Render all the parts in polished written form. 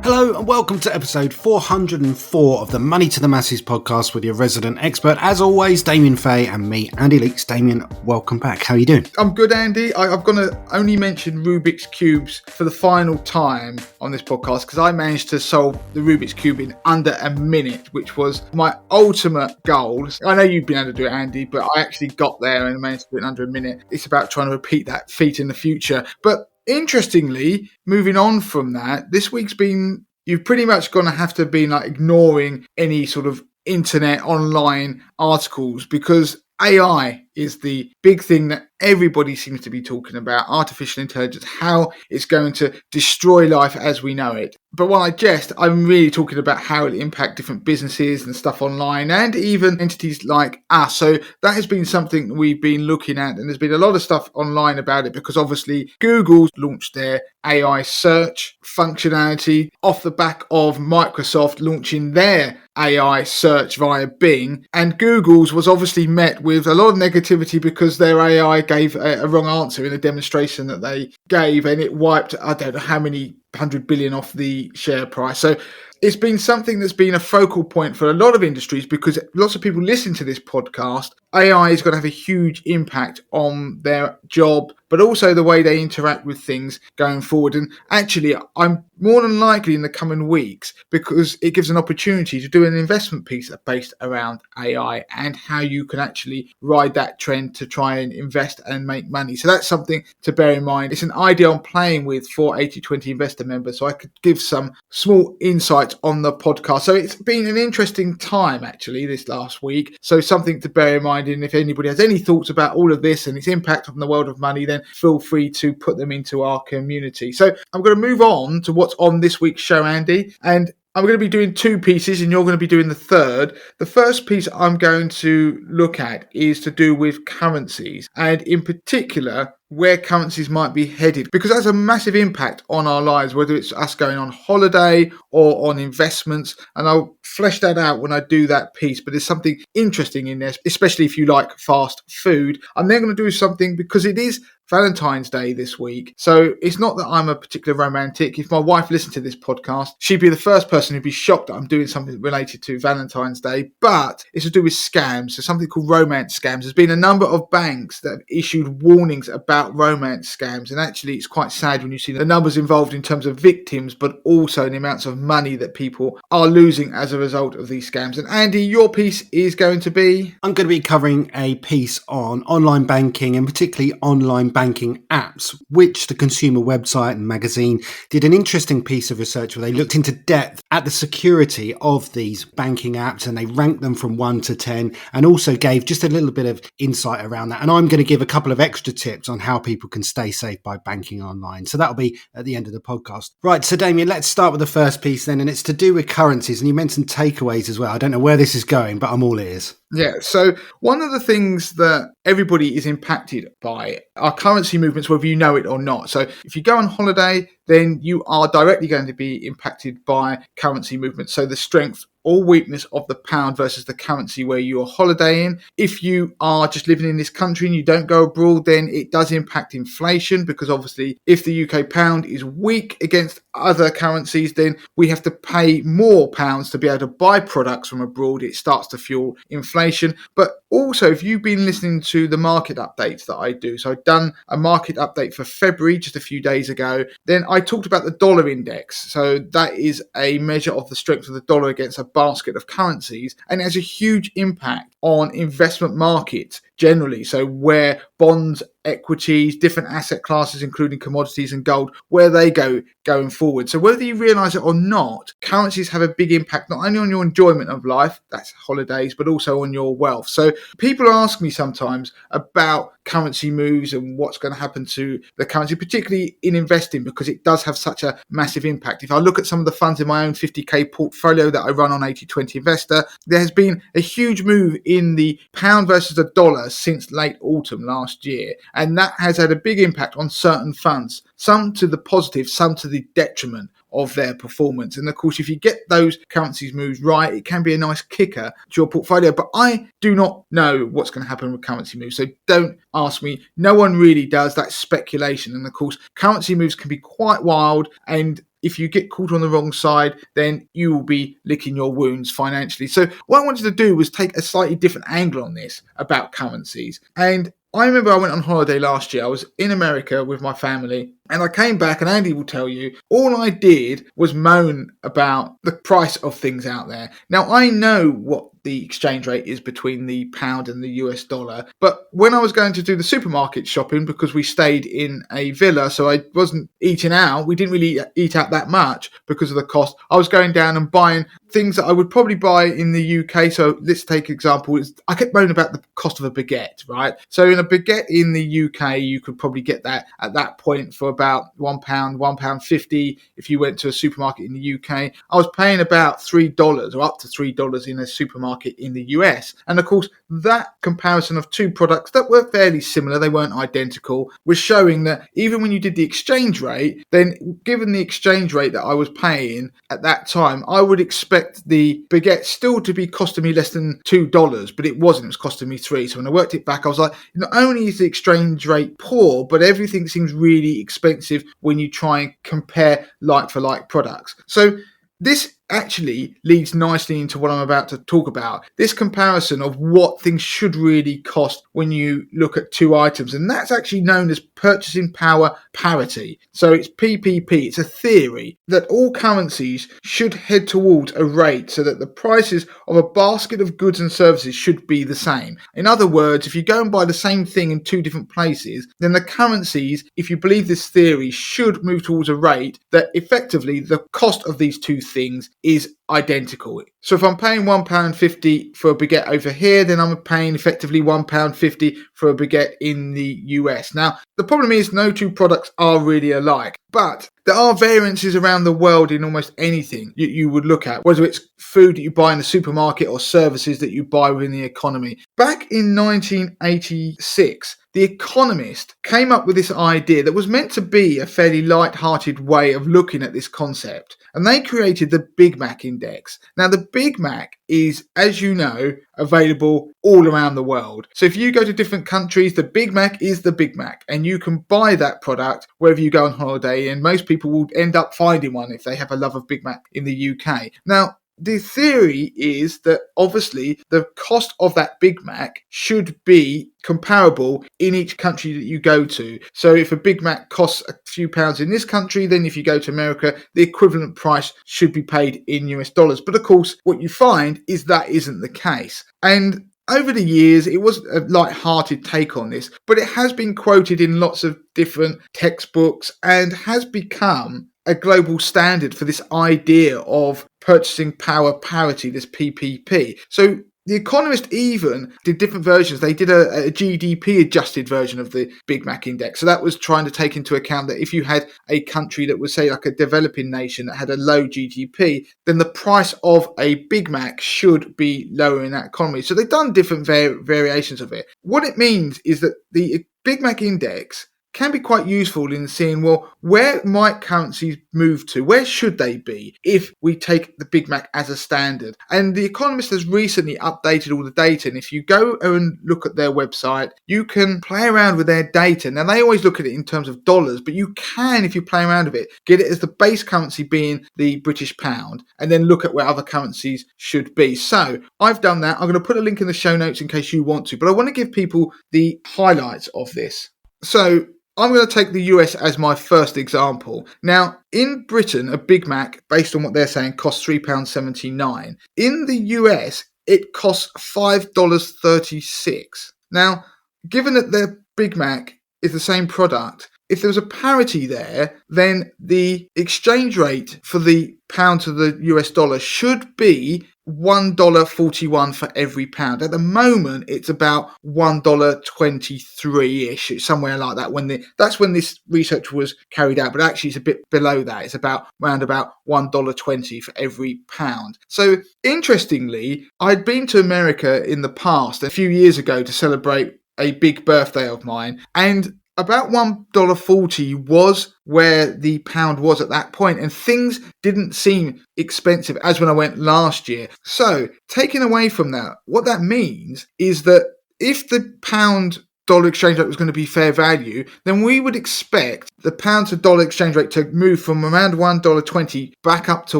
Hello and welcome to episode 404 of the Money to the Masses podcast with your resident expert, as always, Damien Fay and me, Andy Leeks. Damien, welcome back. How are you doing? I'm good, Andy. I'm going to only mention Rubik's Cubes for the final time on this podcast because I managed to solve the Rubik's Cube in under a minute, which was my ultimate goal. I know you've been able to do it, Andy, but I actually got there and managed to do it in under a minute. It's about trying to repeat that feat in the future. But interestingly, moving on from that, this week's been, you've pretty much going to have to be like ignoring any sort of internet online articles because AI is the big thing that everybody seems to be talking about. Artificial intelligence, how it's going to destroy life as we know it. But when I jest, I'm really talking about how it'll impact different businesses and stuff online and even entities like us. So that has been something we've been looking at, and there's been a lot of stuff online about it because obviously Google's launched their AI search functionality off the back of Microsoft launching their AI search via Bing, and Google's was obviously met with a lot of negativity because their AI gave a wrong answer in a demonstration that they gave, and it wiped, I don't know how many 100 billion off the share price. So it's been something that's been a focal point for a lot of industries because lots of people listen to this podcast. AI is going to have a huge impact on their job, but also the way they interact with things going forward. And actually, I'm more than likely in the coming weeks, because it gives an opportunity to do an investment piece based around AI and how you can actually ride that trend to try and invest and make money. So that's something to bear in mind. It's an idea I'm playing with for 80/20 investor members, so I could give some small insights on the podcast. So it's been an interesting time actually this last week. So something to bear in mind. And if anybody has any thoughts about all of this and its impact on the world of money, then feel free to put them into our community. So I'm going to move on to what's on this week's show, Andy. And I'm going to be doing two pieces and you're going to be doing the third. The first piece I'm going to look at is to do with currencies, and in particular where currencies might be headed, because that's a massive impact on our lives, whether it's us going on holiday or on investments. And I'll flesh that out when I do that piece, but there's something interesting in there, especially if you like fast food. I'm then going to do something because it is Valentine's Day this week. So it's not that I'm a particular romantic. If my wife listened to this podcast, she'd be the first person who'd be shocked that I'm doing something related to Valentine's Day, but it's to do with scams. So something called romance scams. There's been a number of banks that have issued warnings about romance scams, and actually it's quite sad when you see the numbers involved in terms of victims, but also in the amounts of money that people are losing as a result of these scams. And Andy, your piece is going to be? I'm going to be covering a piece on online banking and particularly online banking apps, which the Consumer Website and magazine did an interesting piece of research where they looked into depth at the security of these banking apps, and they ranked them from 1 to 10 and also gave just a little bit of insight around that. And I'm going to give a couple of extra tips on how people can stay safe by banking online. So that'll be at the end of the podcast. Right, so Damien, let's start with the first piece then, and it's to do with currencies. And you mentioned takeaways as well. I don't know where this is going, but I'm all ears. Yeah, so one of the things that everybody is impacted by are currency movements, whether you know it or not. So if you go on holiday, then you are directly going to be impacted by currency movements. So the strength or weakness of the pound versus the currency where you're holidaying. If you are just living in this country and you don't go abroad, then it does impact inflation, because obviously if the UK pound is weak against other currencies, then we have to pay more pounds to be able to buy products from abroad. It starts to fuel inflation. But also, if you've been listening to the market updates that I do, so I've done a market update for February just a few days ago, then I talked about the dollar index. So that is a measure of the strength of the dollar against a basket of currencies, and it has a huge impact on investment markets generally. So where bonds, equities, different asset classes, including commodities and gold, where they go going forward. So whether you realise it or not, currencies have a big impact not only on your enjoyment of life, that's holidays, but also on your wealth. So people ask me sometimes about currency moves and what's going to happen to the currency, particularly in investing, because it does have such a massive impact. If I look at some of the funds in my own 50k portfolio that I run on 80/20 Investor, there has been a huge move in the pound versus the dollar since late autumn last year, and that has had a big impact on certain funds, some to the positive, some to the detriment of their performance. And of course, if you get those currencies moves right, it can be a nice kicker to your portfolio. But I do not know what's going to happen with currency moves, so don't ask me. No one really does. That's speculation. And of course, currency moves can be quite wild, and if you get caught on the wrong side, then you will be licking your wounds financially. So what I wanted to do was take a slightly different angle on this about currencies. And I remember I went on holiday last year. I was in America with my family, and I came back, and Andy will tell you, all I did was moan about the price of things out there. Now, I know what the exchange rate is between the pound and the US dollar, but when I was going to do the supermarket shopping, because we stayed in a villa, so I wasn't eating out, we didn't really eat out that much because of the cost. I was going down and buying things that I would probably buy in the UK. So let's take example. I kept moaning about the cost of a baguette, right? So in a baguette in the UK, you could probably get that at that point for about £1, £1.50. If you went to a supermarket in the UK, I was paying about $3 or up to $3 in a supermarket in the US. And of course, that comparison of two products that were fairly similar, they weren't identical, was showing that even when you did the exchange rate, then given the exchange rate that I was paying at that time, I would expect the baguette still to be costing me less than $2, but it wasn't. It was costing me $3. So when I worked it back, I was like, not only is the exchange rate poor, but everything seems really expensive when you try and compare like for like products. So this actually leads nicely into what I'm about to talk about. This comparison of what things should really cost when you look at two items. And that's actually known as purchasing power parity. So it's PPP. It's a theory that all currencies should head towards a rate so that the prices of a basket of goods and services should be the same. In other words, if you go and buy the same thing in two different places, then the currencies, if you believe this theory, should move towards a rate that effectively the cost of these two things is identical. So if I'm paying £1.50 for a baguette over here, then I'm paying effectively £1.50 for a baguette in the US. Now, the problem is no two products are really alike, but there are variances around the world in almost anything you would look at, whether it's food that you buy in the supermarket or services that you buy within the economy. Back in 1986, The Economist came up with this idea that was meant to be a fairly light-hearted way of looking at this concept, and they created the Big Mac Index. Now, the Big Mac is, as you know, available all around the world. So if you go to different countries, the Big Mac is the Big Mac, and you can buy that product wherever you go on holiday, and most people will end up finding one if they have a love of Big Mac in the UK. Now, the theory is that obviously the cost of that Big Mac should be comparable in each country that you go to. So if a Big Mac costs a few pounds in this country, then if you go to America, the equivalent price should be paid in US dollars. But of course, what you find is that isn't the case. And over the years, it was a light-hearted take on this, but it has been quoted in lots of different textbooks and has become a global standard for this idea of purchasing power parity, this PPP. So The Economist even did different versions. They did a GDP adjusted version of the Big Mac Index. So that was trying to take into account that if you had a country that was, say, like a developing nation that had a low GDP, then the price of a Big Mac should be lower in that economy. So they've done different variations of it. What it means is that the Big Mac Index can be quite useful in seeing, well, where might currencies move to? Where should they be if we take the Big Mac as a standard? And The Economist has recently updated all the data. And if you go and look at their website, you can play around with their data. Now, they always look at it in terms of dollars, but you can, if you play around with it, get it as the base currency being the British pound, and then look at where other currencies should be. So I've done that. I'm going to put a link in the show notes in case you want to, but I want to give people the highlights of this. So I'm going to take the US as my first example. Now, in Britain, a Big Mac, based on what they're saying, costs £3.79. In the US, it costs $5.36. Now, given that their Big Mac is the same product, if there was a parity there, then the exchange rate for the pound to the US dollar should be $1.41 for every pound. At the moment, it's about $1.23-ish, somewhere like that. That's when this research was carried out, but actually it's a bit below that. It's around about $1.20 for every pound. So interestingly, I'd been to America in the past, a few years ago, to celebrate a big birthday of mine, and about $1.40 was where the pound was at that point, and things didn't seem expensive as when I went last year. So, taking away from that, what that means is that if the pound dollar exchange rate was going to be fair value, then we would expect the pound to dollar exchange rate to move from around $1.20 back up to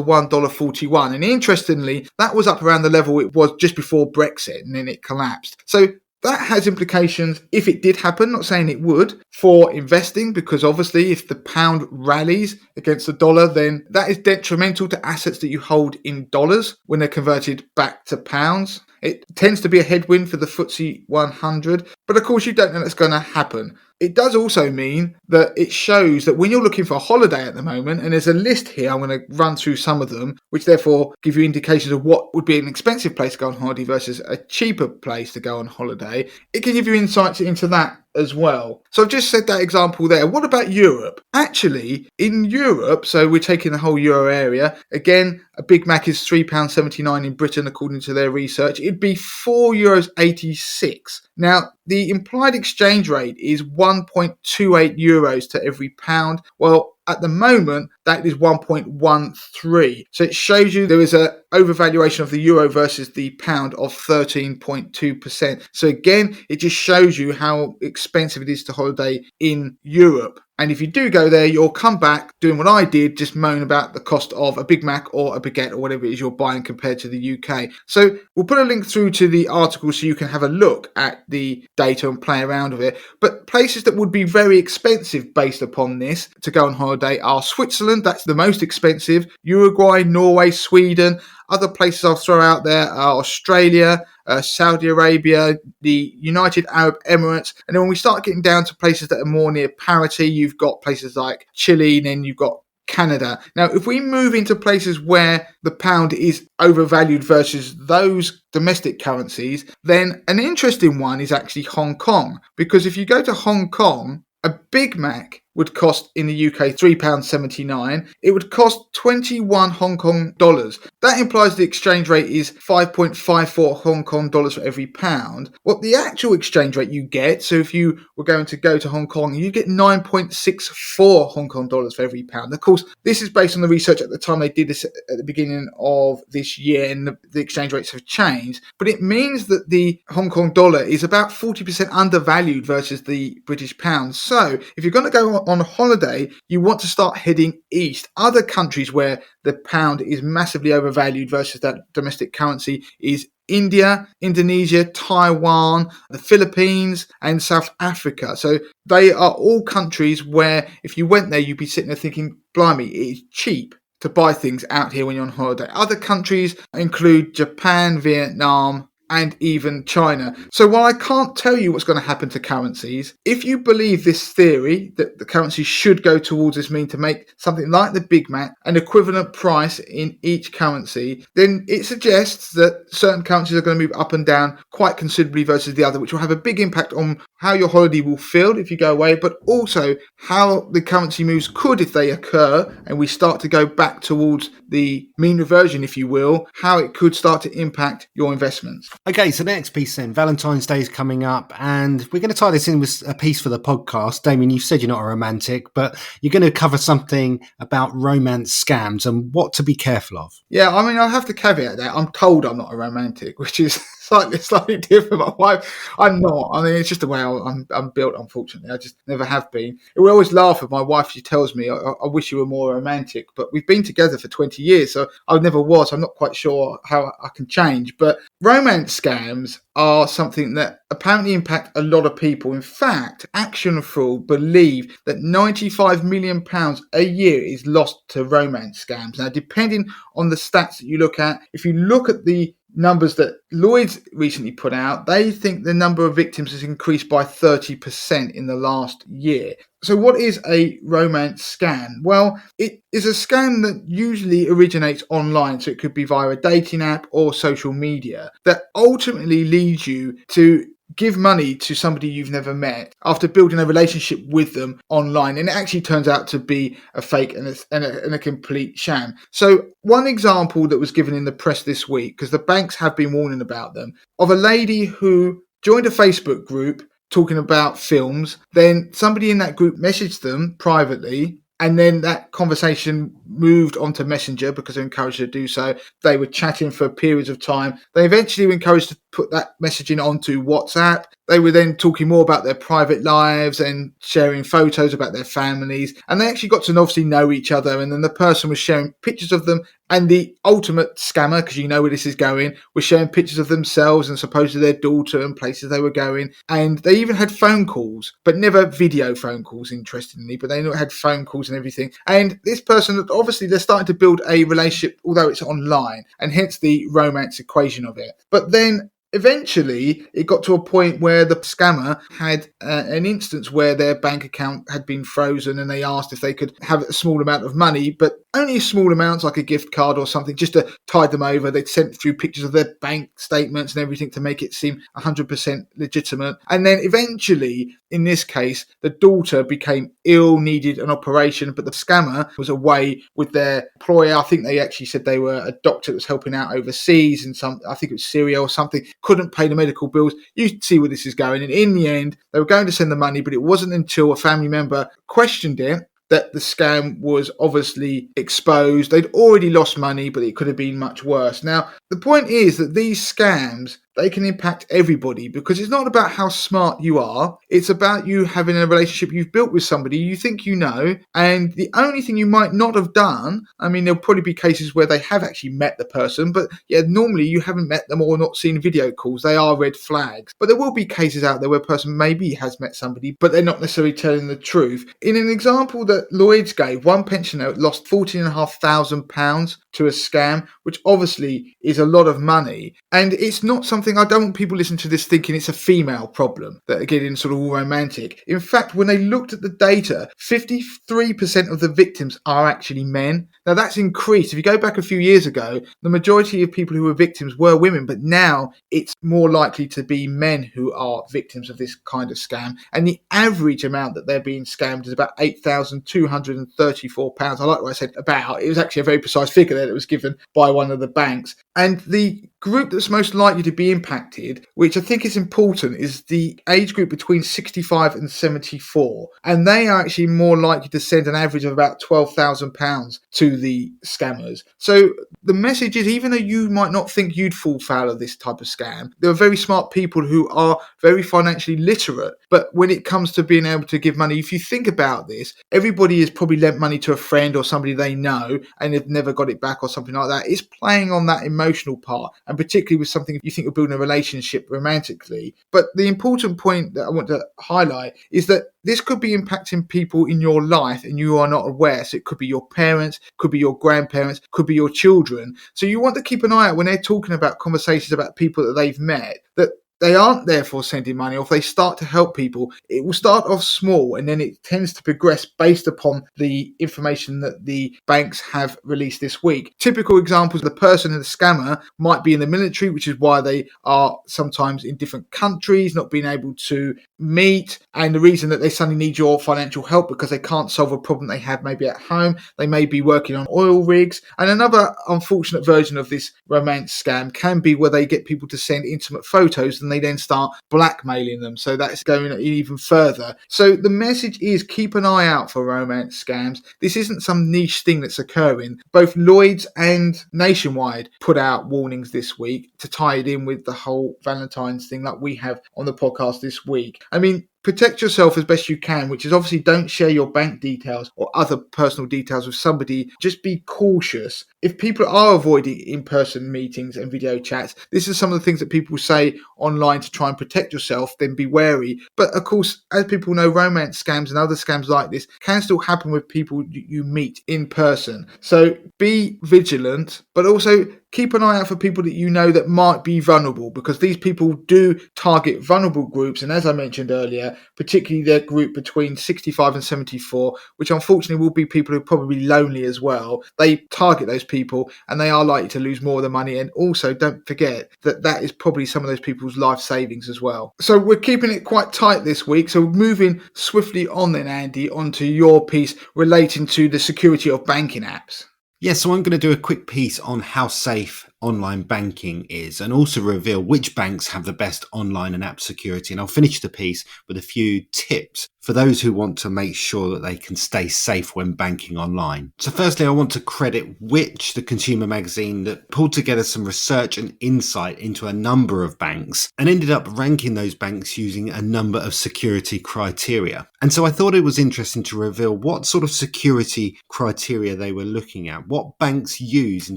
$1.41. And interestingly, that was up around the level it was just before Brexit, and then it collapsed. So that has implications, if it did happen, not saying it would, for investing, because obviously if the pound rallies against the dollar, then that is detrimental to assets that you hold in dollars when they're converted back to pounds. It tends to be a headwind for the FTSE 100, but of course you don't know that's going to happen. It does also mean that it shows that when you're looking for a holiday at the moment, and there's a list here, I'm going to run through some of them, which therefore give you indications of what would be an expensive place to go on holiday versus a cheaper place to go on holiday. It can give you insights into that as well. So I've just said that example there. What about Europe? Actually, in Europe, so we're taking the whole euro area, again, a Big Mac is £3.79 in Britain, according to their research. It'd be €4.86. Now, the implied exchange rate is 1.28 euros to every pound. Well, at the moment, that is 1.13. So it shows you there is an overvaluation of the euro versus the pound of 13.2%. So again, it just shows you how expensive it is to holiday in Europe. And if you do go there, you'll come back doing what I did, just moan about the cost of a Big Mac or a baguette or whatever it is you're buying compared to the UK. So we'll put a link through to the article so you can have a look at the data and play around with it. But places that would be very expensive based upon this to go on holiday are Switzerland, that's the most expensive, Uruguay, Norway, Sweden. Other places I'll throw out there are Australia, Saudi Arabia, the United Arab Emirates. And then when we start getting down to places that are more near parity, you've got places like Chile, and then you've got Canada. Now, if we move into places where the pound is overvalued versus those domestic currencies, then an interesting one is actually Hong Kong. Because if you go to Hong Kong, a Big Mac would cost in the UK £3.79. It would cost 21 Hong Kong dollars. That implies the exchange rate is 5.54 Hong Kong dollars for every pound. What the actual exchange rate you get, so if you were going to go to Hong Kong, you get 9.64 Hong Kong dollars for every pound. Of course, this is based on the research at the time they did this at the beginning of this year, and the exchange rates have changed. But it means that the Hong Kong dollar is about 40% undervalued versus the British pound. So if you're going to go on holiday, you want to start heading east. Other countries where the pound is massively overvalued versus that domestic currency is India, Indonesia, Taiwan, the Philippines, and South Africa. So they are all countries where if you went there, you'd be sitting there thinking, blimey, it is cheap to buy things out here when you're on holiday. Other countries include Japan, Vietnam, and even China. So while I can't tell you what's going to happen to currencies, if you believe this theory that the currency should go towards this mean to make something like the Big Mac an equivalent price in each currency, then it suggests that certain currencies are going to move up and down quite considerably versus the other, which will have a big impact on how your holiday will feel if you go away, but also how the currency moves could, if they occur, and we start to go back towards the mean reversion, if you will, how it could start to impact your investments. Okay, so the next piece then, Valentine's Day is coming up, and we're going to tie this in with a piece for the podcast. Damien, you've said you're not a romantic, but you're going to cover something about romance scams and what to be careful of. Yeah, I mean, I have to caveat that. I'm told I'm not a romantic, which is slightly different. My wife, I'm not. I mean, it's just the way I'm built, unfortunately. I just never have been. We always laugh at my wife. She tells me, I wish you were more romantic, but we've been together for 20 years, so I never was. I'm not quite sure how I can change. But romance scams are something that apparently impact a lot of people. In fact, Action Fraud believe that £95 million a year is lost to romance scams. Now, depending on the stats that you look at, if you look at the numbers that Lloyd's recently put out, they think the number of victims has increased by 30% in the last year. So what is a romance scam? Well, it is a scam that usually originates online, so it could be via a dating app or social media, that ultimately leads you to give money to somebody you've never met after building a relationship with them online, and it actually turns out to be a fake and a complete sham. So one example that was given in the press this week, because the banks have been warning about them, of a lady who joined a Facebook group talking about films. Then somebody in that group messaged them privately, and then that conversation moved onto Messenger because they're encouraged to do so. They were chatting for periods of time. They eventually were encouraged to put that messaging onto WhatsApp. They were then talking more about their private lives and sharing photos about their families. And they actually got to obviously know each other. And then the person was sharing pictures of them. And the ultimate scammer, because you know where this is going, was sharing pictures of themselves and supposedly their daughter and places they were going. And they even had phone calls, but never video phone calls, interestingly. But they had phone calls and everything. And this person, obviously, they're starting to build a relationship, although it's online, and hence the romance equation of it. But then eventually, it got to a point where the scammer had an instance where their bank account had been frozen and they asked if they could have a small amount of money, but only small amounts like a gift card or something, just to tide them over. They'd sent through pictures of their bank statements and everything to make it seem 100% legitimate. And then eventually, in this case, the daughter became ill, needed an operation, but the scammer was away with their employer. I think they actually said they were a doctor that was helping out overseas in I think it was Syria or something, couldn't pay the medical bills. You see where this is going. And in the end, they were going to send the money, but it wasn't until a family member questioned it that the scam was obviously exposed. They'd already lost money, but it could have been much worse. Now, the point is that these scams, they can impact everybody because it's not about how smart you are. It's about you having a relationship you've built with somebody you think you know. And the only thing you might not have done, I mean, there'll probably be cases where they have actually met the person, but yeah, normally you haven't met them or not seen video calls. They are red flags. But there will be cases out there where a person maybe has met somebody, but they're not necessarily telling the truth. In an example that Lloyds gave, one pensioner lost £14,500 to a scam, which obviously is a lot of money. And it's not something, I don't want people listening to this thinking it's a female problem that are getting sort of all romantic. In fact, when they looked at the data, 53% of the victims are actually men. Now that's increased. If you go back a few years ago, the majority of people who were victims were women, but now it's more likely to be men who are victims of this kind of scam. And the average amount that they're being scammed is about £8,234. I like what I said about. It was actually a very precise figure that it was given by one of the banks. And the group that's most likely to be impacted, which I think is important, is the age group between 65 and 74. And they are actually more likely to send an average of about £12,000 to the scammers. So the message is, even though you might not think you'd fall foul of this type of scam, there are very smart people who are very financially literate. But when it comes to being able to give money, if you think about this, everybody has probably lent money to a friend or somebody they know and they've never got it back or something like that. It's playing on that emotional part, and particularly with something you think you're building a relationship romantically. But the important point that I want to highlight is that this could be impacting people in your life and you are not aware. So it could be your parents, could be your grandparents, could be your children. So you want to keep an eye out when they're talking about conversations about people that they've met, that they aren't therefore sending money, or if they start to help people, it will start off small and then it tends to progress based upon the information that the banks have released this week. Typical examples, the person and the scammer might be in the military, which is why they are sometimes in different countries, not being able to meet, and the reason that they suddenly need your financial help because they can't solve a problem they have maybe at home. They may be working on oil rigs. And another unfortunate version of this romance scam can be where they get people to send intimate photos and they then start blackmailing them. So that's going even further. So the message is, keep an eye out for romance scams. This isn't some niche thing that's occurring. Both Lloyds and Nationwide put out warnings this week to tie it in with the whole Valentine's thing like we have on the podcast this week. I mean, protect yourself as best you can, which is obviously don't share your bank details or other personal details with somebody. Just be cautious. If people are avoiding in-person meetings and video chats, this is some of the things that people say online to try and protect yourself, then be wary. But of course, as people know, romance scams and other scams like this can still happen with people you meet in person. So be vigilant, but also keep an eye out for people that you know that might be vulnerable, because these people do target vulnerable groups. And as I mentioned earlier, particularly their group between 65 and 74, which unfortunately will be people who are probably lonely as well. They target those people and they are likely to lose more of the money. And also don't forget that that is probably some of those people's life savings as well. So we're keeping it quite tight this week. So moving swiftly on then, Andy, onto your piece relating to the security of banking apps. Yeah, so I'm going to do a quick piece on how safe online banking is, and also reveal which banks have the best online and app security. And I'll finish the piece with a few tips for those who want to make sure that they can stay safe when banking online. So firstly, I want to credit Which, the consumer magazine that pulled together some research and insight into a number of banks and ended up ranking those banks using a number of security criteria. And so I thought it was interesting to reveal what sort of security criteria they were looking at, what banks use in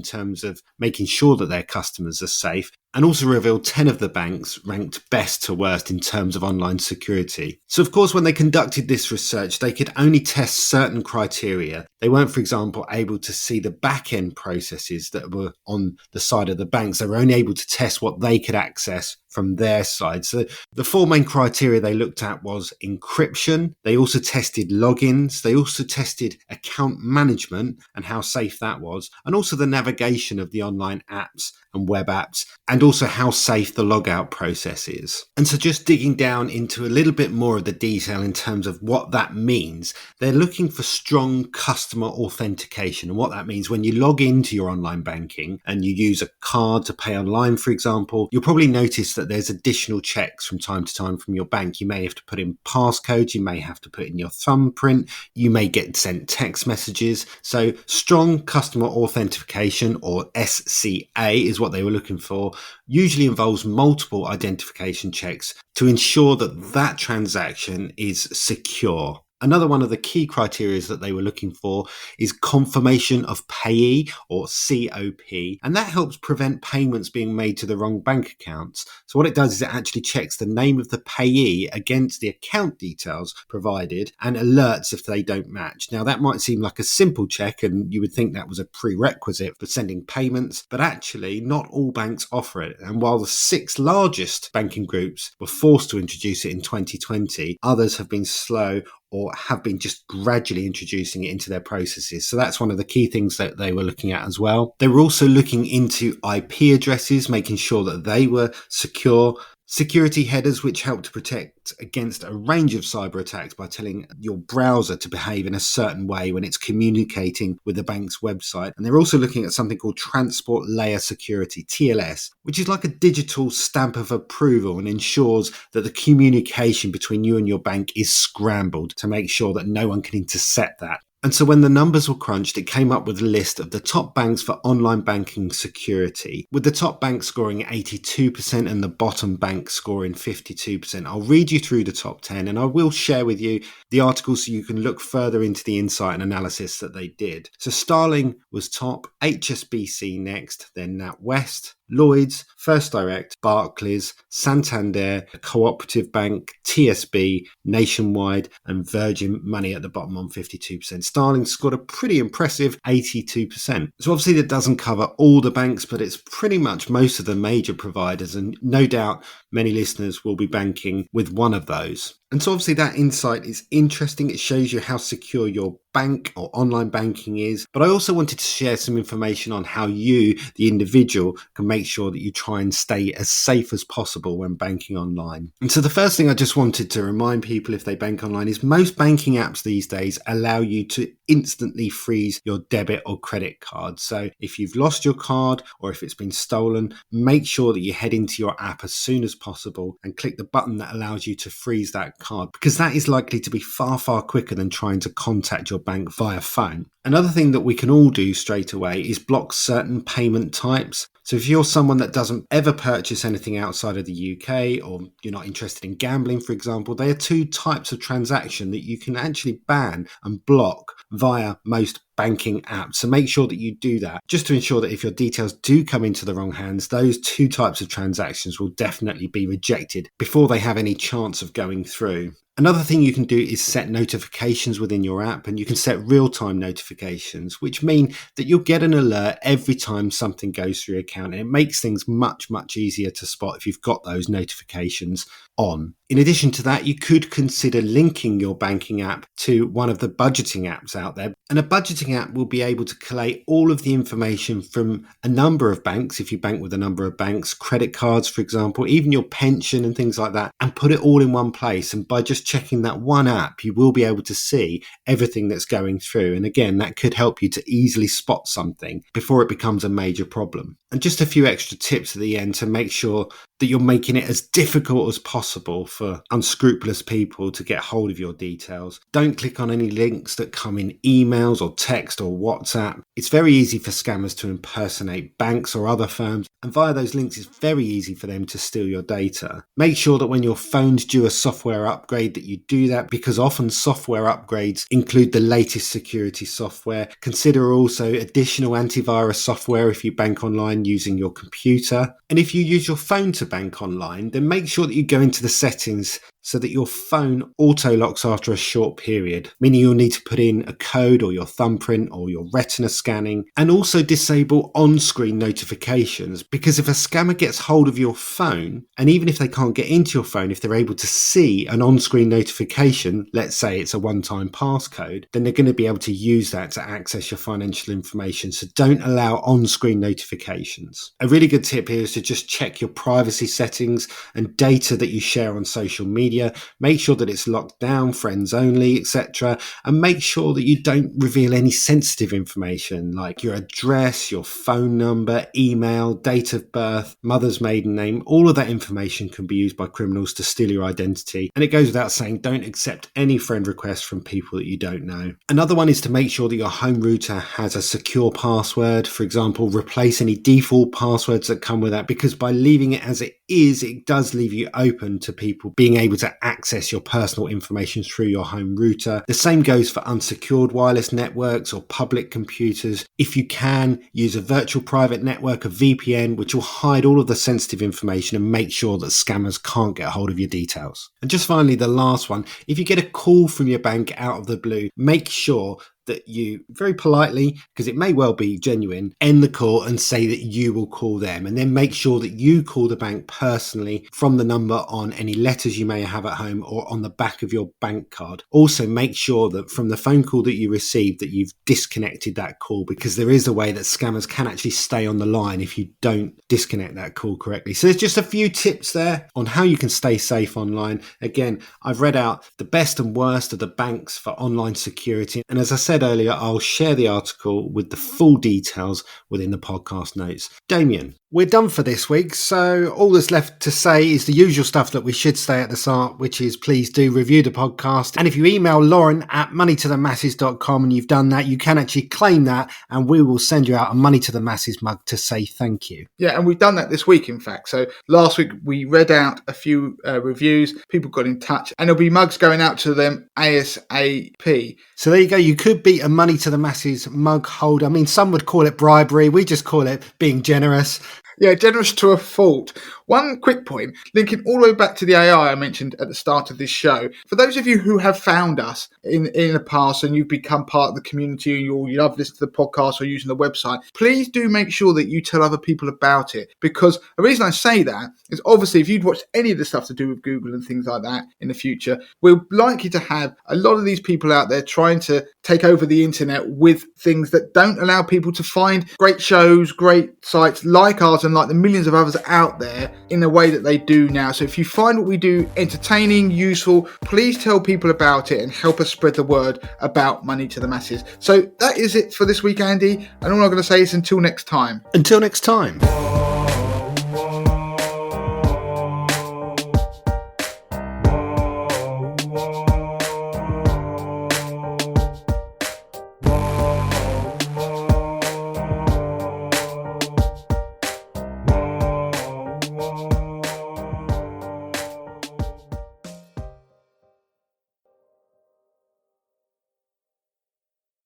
terms of making sure that their customers are safe, and also revealed 10 of the banks ranked best to worst in terms of online security. So of course, when they conducted this research, they could only test certain criteria. They weren't, for example, able to see the back-end processes that were on the side of the banks. They were only able to test what they could access from their side. So the four main criteria they looked at was encryption. They also tested logins. They also tested account management and how safe that was, and also the navigation of the online apps and web apps, and also how safe the logout process is. And so just digging down into a little bit more of the detail in terms of what that means, they're looking for strong customer authentication. And what that means, when you log into your online banking and you use a card to pay online, for example, you'll probably notice that there's additional checks from time to time from your bank. You may have to put in passcodes, you may have to put in your thumbprint, you may get sent text messages. So strong customer authentication, or SCA, is what they were looking for, usually involves multiple identification checks to ensure that that transaction is secure. Another one of the key criteria that they were looking for is confirmation of payee, or COP, and that helps prevent payments being made to the wrong bank accounts. So what it does is it actually checks the name of the payee against the account details provided and alerts if they don't match. Now that might seem like a simple check and you would think that was a prerequisite for sending payments, but actually not all banks offer it. And while the 6 largest banking groups were forced to introduce it in 2020, others have been slow or have been just gradually introducing it into their processes. So that's one of the key things that they were looking at as well. They were also looking into IP addresses, making sure that they were secure. Security headers, which help to protect against a range of cyber attacks by telling your browser to behave in a certain way when it's communicating with the bank's website. And they're also looking at something called Transport Layer Security, TLS, which is like a digital stamp of approval and ensures that the communication between you and your bank is scrambled to make sure that no one can intercept that. And so when the numbers were crunched, it came up with a list of the top banks for online banking security, with the top bank scoring 82% and the bottom bank scoring 52%. I'll read you through the top 10 and I will share with you the article so you can look further into the insight and analysis that they did. So Starling was top, HSBC next, then NatWest, Lloyds, First Direct, Barclays, Santander, Cooperative Bank, TSB, Nationwide, and Virgin Money at the bottom on 52%. Starling scored a pretty impressive 82%. So obviously that doesn't cover all the banks, but it's pretty much most of the major providers, and no doubt many listeners will be banking with one of those. And so obviously that insight is interesting. It shows you how secure your bank or online banking is. But I also wanted to share some information on how you, the individual, can make sure that you try and stay as safe as possible when banking online. And so the first thing I just wanted to remind people if they bank online is most banking apps these days allow you to instantly freeze your debit or credit card. So if you've lost your card or if it's been stolen, make sure that you head into your app as soon as possible and click the button that allows you to freeze that card, because that is likely to be far, far quicker than trying to contact your bank via phone. Another thing that we can all do straight away is block certain payment types. So if you're someone that doesn't ever purchase anything outside of the UK, or you're not interested in gambling, for example, there are 2 types of transaction that you can actually ban and block via most banking apps. So make sure that you do that, just to ensure that if your details do come into the wrong hands, those 2 types of transactions will definitely be rejected before they have any chance of going through. Another thing you can do is set notifications within your app, and you can set real-time notifications, which mean that you'll get an alert every time something goes through your account, and it makes things much, much easier to spot if you've got those notifications on. In addition to that, you could consider linking your banking app to one of the budgeting apps out there. And a budgeting app will be able to collate all of the information from a number of banks, if you bank with a number of banks, credit cards, for example, even your pension and things like that, and put it all in one place. And by just checking that one app, you will be able to see everything that's going through. And again, that could help you to easily spot something before it becomes a major problem. And just a few extra tips at the end to make sure that you're making it as difficult as possible for unscrupulous people to get hold of your details. Don't click on any links that come in emails or text or WhatsApp. It's very easy for scammers to impersonate banks or other firms, and via those links it's very easy for them to steal your data. Make sure that when your phone's due a software upgrade that you do that, because often software upgrades include the latest security software. Consider also additional antivirus software if you bank online using your computer. And if you use your phone to bank online, then make sure that you go into the settings so that your phone auto locks after a short period, meaning you'll need to put in a code or your thumbprint or your retina scanning, and also disable on-screen notifications, because if a scammer gets hold of your phone, and even if they can't get into your phone, if they're able to see an on-screen notification, let's say it's a one-time passcode, then they're going to be able to use that to access your financial information. So don't allow on-screen notifications. A really good tip here is to just check your privacy settings and data that you share on social media. Make sure that it's locked down, friends only, etc. And make sure that you don't reveal any sensitive information like your address, your phone number, email, date of birth, mother's maiden name. All of that information can be used by criminals to steal your identity. And it goes without saying, don't accept any friend requests from people that you don't know. Another one is to make sure that your home router has a secure password. For example, replace any default passwords that come with that, because by leaving it as it is, it does leave you open to people being able to access your personal information through your home router. The same goes for unsecured wireless networks or public computers. If you can, use a virtual private network, a VPN, which will hide all of the sensitive information and make sure that scammers can't get hold of your details. And just finally, the last one, if you get a call from your bank out of the blue, make sure that you very politely, because it may well be genuine, end the call and say that you will call them, and then make sure that you call the bank personally from the number on any letters you may have at home or on the back of your bank card. Also, make sure that from the phone call that you received that you've disconnected that call, because there is a way that scammers can actually stay on the line if you don't disconnect that call correctly. So there's just a few tips there on how you can stay safe online. Again, I've read out the best and worst of the banks for online security, and as I said earlier, I'll share the article with the full details within the podcast notes. Damien, we're done for this week, so all that's left to say is the usual stuff that we should say at the start, which is please do review the podcast. And if you email lauren@moneytothemasses.com and you've done that, you can actually claim that and we will send you out a Money to the Masses mug to say thank you. Yeah, and we've done that this week, in fact. So last week we read out a few reviews, people got in touch, and there'll be mugs going out to them ASAP. So there you go. You could be a Money to the Masses mug holder. I mean, some would call it bribery. We just call it being generous. Yeah, generous to a fault. One quick point, linking all the way back to the AI I mentioned at the start of this show. For those of you who have found us in the past and you've become part of the community, you love listening to the podcast or using the website, please do make sure that you tell other people about it. Because the reason I say that is obviously if you'd watched any of the stuff to do with Google and things like that in the future, we're likely to have a lot of these people out there trying to take over the internet with things that don't allow people to find great shows, great sites like ours and like the millions of others out there in the way that they do now. So if you find what we do entertaining, useful, please tell people about it and help us spread the word about Money to the Masses. So that is it for this week, Andy. And all I'm going to say is until next time. Until next time.